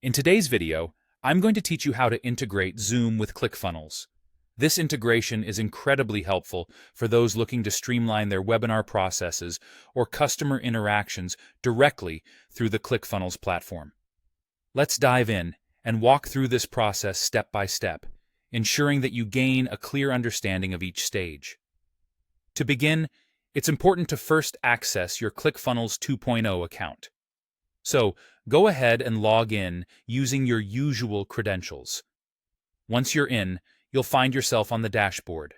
In today's video, I'm going to teach you how to integrate Zoom with ClickFunnels. This integration is incredibly helpful for those looking to streamline their webinar processes or customer interactions directly through the ClickFunnels platform. Let's dive in and walk through this process step by step, ensuring that you gain a clear understanding of each stage. To begin, it's important to first access your ClickFunnels 2.0 account. So, go ahead and log in using your usual credentials. Once you're in, you'll find yourself on the dashboard.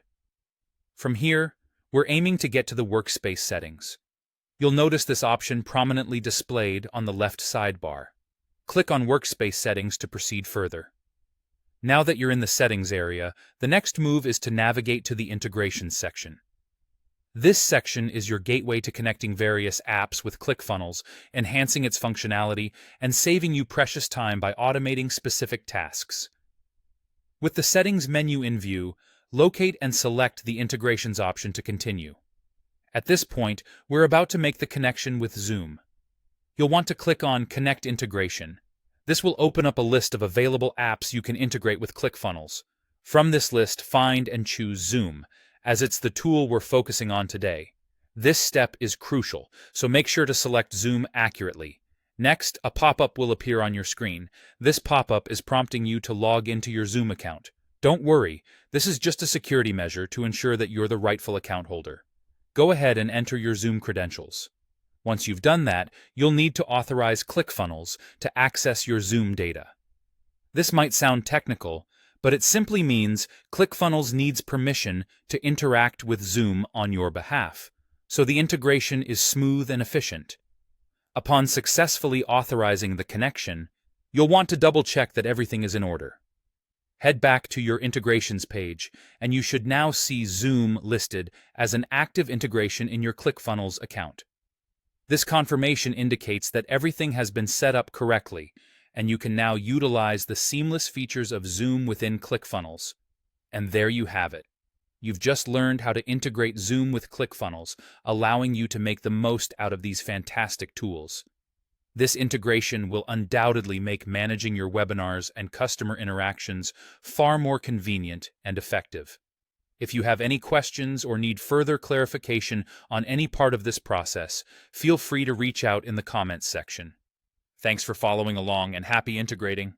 From here, we're aiming to get to the workspace settings. You'll notice this option prominently displayed on the left sidebar. Click on Workspace Settings to proceed further. Now that you're in the Settings area, the next move is to navigate to the Integrations section. This section is your gateway to connecting various apps with ClickFunnels, enhancing its functionality and saving you precious time by automating specific tasks. With the Settings menu in view, locate and select the Integrations option to continue. At this point, we're about to make the connection with Zoom. You'll want to click on Connect Integration. This will open up a list of available apps you can integrate with ClickFunnels. From this list, find and choose Zoom, as it's the tool we're focusing on today. This step is crucial, so make sure to select Zoom accurately. Next, a pop-up will appear on your screen. This pop-up is prompting you to log into your Zoom account. Don't worry, this is just a security measure to ensure that you're the rightful account holder. Go ahead and enter your Zoom credentials. Once you've done that, you'll need to authorize ClickFunnels to access your Zoom data. This might sound technical, but it simply means ClickFunnels needs permission to interact with Zoom on your behalf, so the integration is smooth and efficient. Upon successfully authorizing the connection, you'll want to double-check that everything is in order. Head back to your integrations page, and you should now see Zoom listed as an active integration in your ClickFunnels account. This confirmation indicates that everything has been set up correctly, and you can now utilize the seamless features of Zoom within ClickFunnels. And there you have it. You've just learned how to integrate Zoom with ClickFunnels, allowing you to make the most out of these fantastic tools. This integration will undoubtedly make managing your webinars and customer interactions far more convenient and effective. If you have any questions or need further clarification on any part of this process, feel free to reach out in the comments section. Thanks for following along and happy integrating.